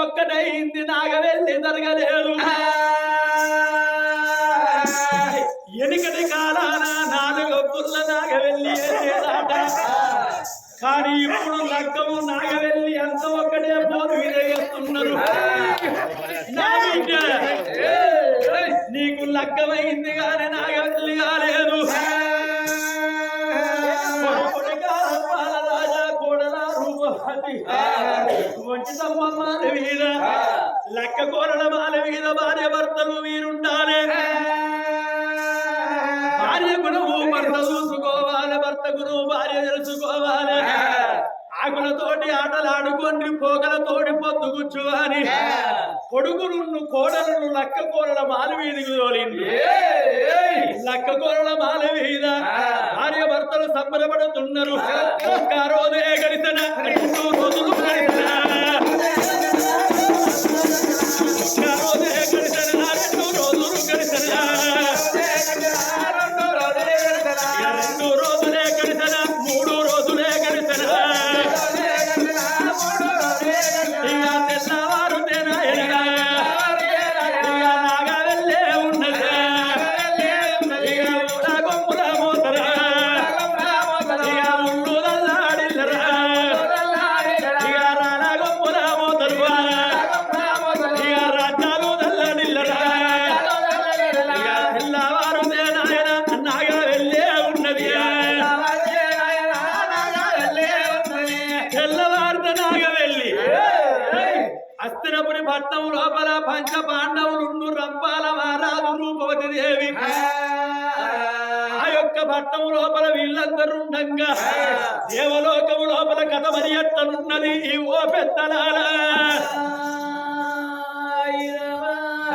ఒక్కటైంది నాగవెల్లి జరగలేదు ఎనికటి కాలాన 4 పుల్ల నాగవెల్లి వేసేదాట కానీ ఇప్పుడు లగ్గము నాగవెల్లి అంత ఒక్కటే పోరు వినేస్తున్నారు నీకు లగ్గమైంది కానీ నాగవెల్లి కాలేదు వంటి సంబంధాల మీద లక్క కోరల మాల మీద భార్య భర్తలు మీరుండాలి భార్య గుణము భర్త చూసుకోవాలి భర్త గుణము భార్య తెలుసుకోవాలి ఆకులతోటి ఆటలాడుకొని పోగలతోటి పొద్దు కూర్చోవాలి కొడుకును కోడలను లక్క కూరల మాల వీధికి తోలింది లక్క కూరల మాల మీద భార్య భర్తలు సంబరపడుతున్నారు ఒక్క రోజే గడిచిన 2 రోజులు గడిచిన పట్నం లోపల పంచ పాండవులు రంపాల మహారాజు రూపవతి దేవి ఆ యొక్క పట్నం లోపల వీళ్ళందరూ ఉండగా దేవలోకము లోపల కథ మరి ఎట్టనున్నది ఓ పెద్దలాల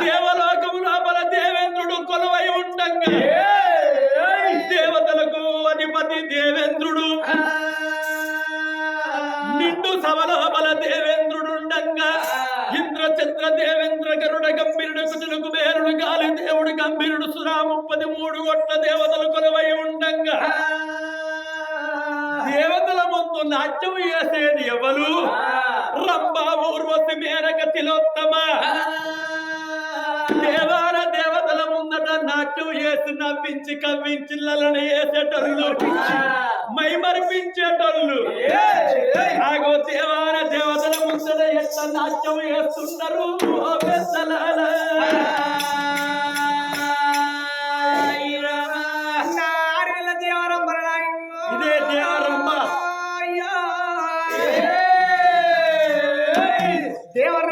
దేవలోకము లోపల దేవేంద్రుడు కొలువై ఉండగా దేవతలకు అధిపతి దేవేంద్రుడు నిండు సభలోపల దేవేంద్రుడు ఉండగా ఇంద్రచంద్ర దేవేంద్ర గరుడ గంభీరుడు కుజుడు కుబేరుడు గాలి దేవుడు గంభీరుడు సురా 33 కోట్ల దేవతలు కొలువై ఉండగా దేవతల ముందు నాట్యం వేసేది ఎవరు రంభా ఊర్వశి మేనక తిలోత్తమ దేవాల దేవతల ముందట నాట్యం వేసి నవ్వించి కవ్వించి లలన వేసేటోళ్ళు మై మరిపించేటోళ్ళు ఆగో దేవాల దేవతల ముందట ఎట్లా నాట్యం వేస్తున్నారు ఇదే దేవరమ్మ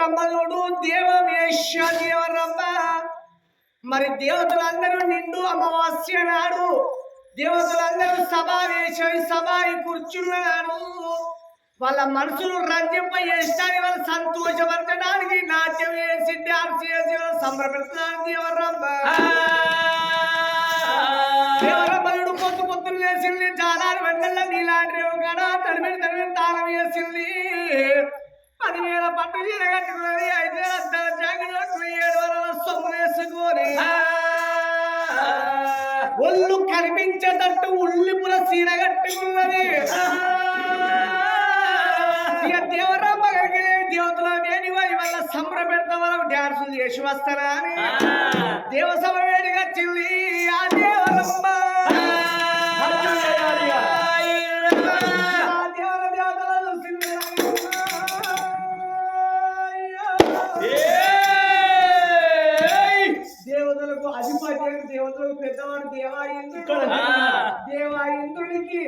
దేవరమ్మనుడు దేవవేష దేవరమ్మ మరి దేవతలందరూ నిండు అమావాస్య నాడు దేవతలందరూ సభావేశం సభాయి కూర్చున్నాడు వాళ్ళ మనసును రంజింపజేయడానికి వాళ్ళ సంతోషపరచడానికి నాట్యం వేసి డాన్స్ చేసి వాళ్ళు సంబరపెడుతున్నారు దేవరమ్మనుడు పొద్దు పొద్దులు వేసింది జానాలు వెంటల్లో నీలాంటి కదా తడిమిడి తాళం వేసింది 10,000 పట్టు చీర కట్టుకున్నది 5,000 అద్దాల జాకెట్ 7 వరల సొమ్ము వేసుకొని ఒళ్ళు కనిపించేటట్టు ఉల్లిపుల చీర కట్టుకున్నది ఇక దేవరమ్మ దేవతల వేడి వల్ల సంబర పెడతా వాళ్ళకు డాన్సులు చేసి వస్తారా అని దేవసభ వేడిగా చిల్లి ఆ దేవరమ్మ దేవతలకు అధిపతి దేవతలకు పెద్దవాడు దేవాయింద్రుడికి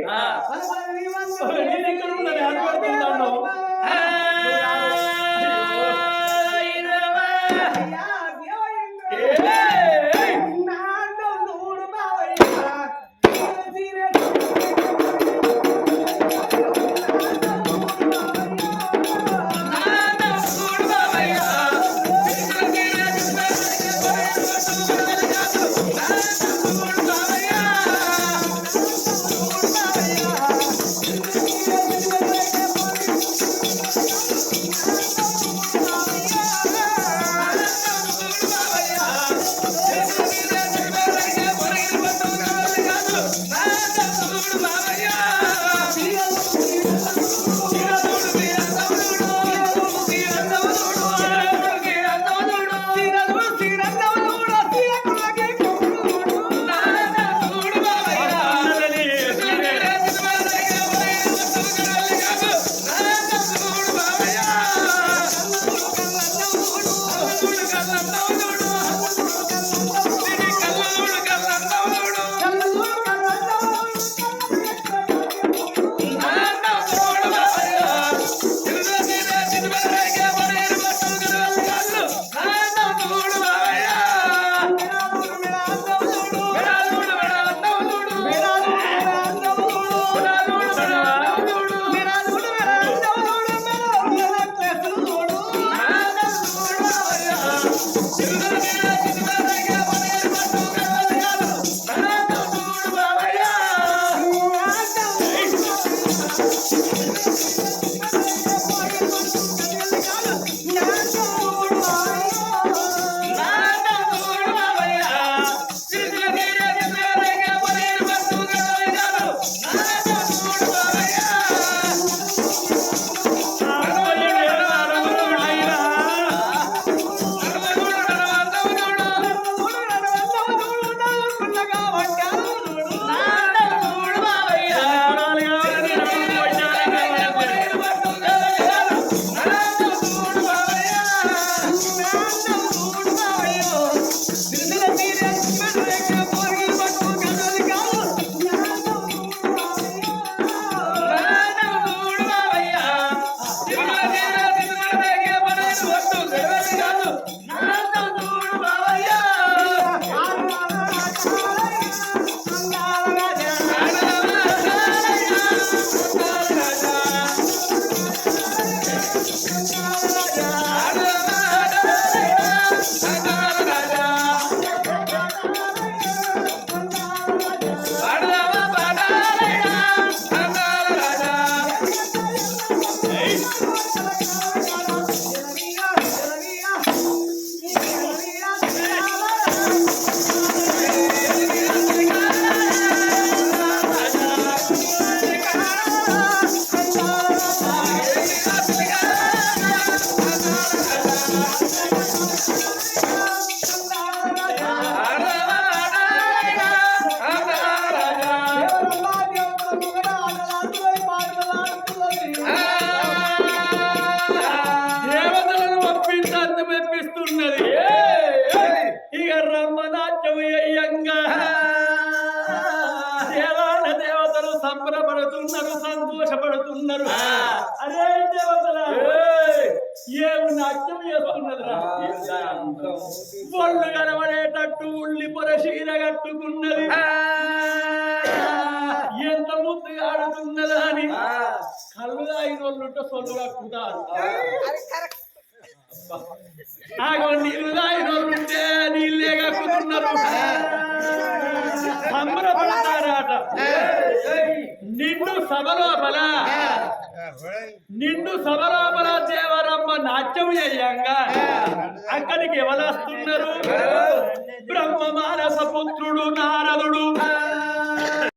సంబరపడుతున్నారు సంతోషపడుతున్నారు అరే దేవతల ఏమి నాట్యం చేస్తున్నదిరా ఒళ్ళు కనబడేటట్టు ఉల్లి పొర చీర కట్టుకున్నది ఎంత ముద్దుగా ఆడుతున్నదా అని కళ్ళు తాగినోళ్ళుంటే సొల్లు కట్టుకుంటారు నీళ్ళు తాగినోళ్ళుంటే నీళ్ళే కక్కుతున్నారు సంబరపడతారాట నిండు సభలోపల దేవరమ్మ నాట్యం చేయంగా అక్కడికి ఎవరొస్తున్నారు బ్రహ్మ మానస పుత్రుడు నారాయణ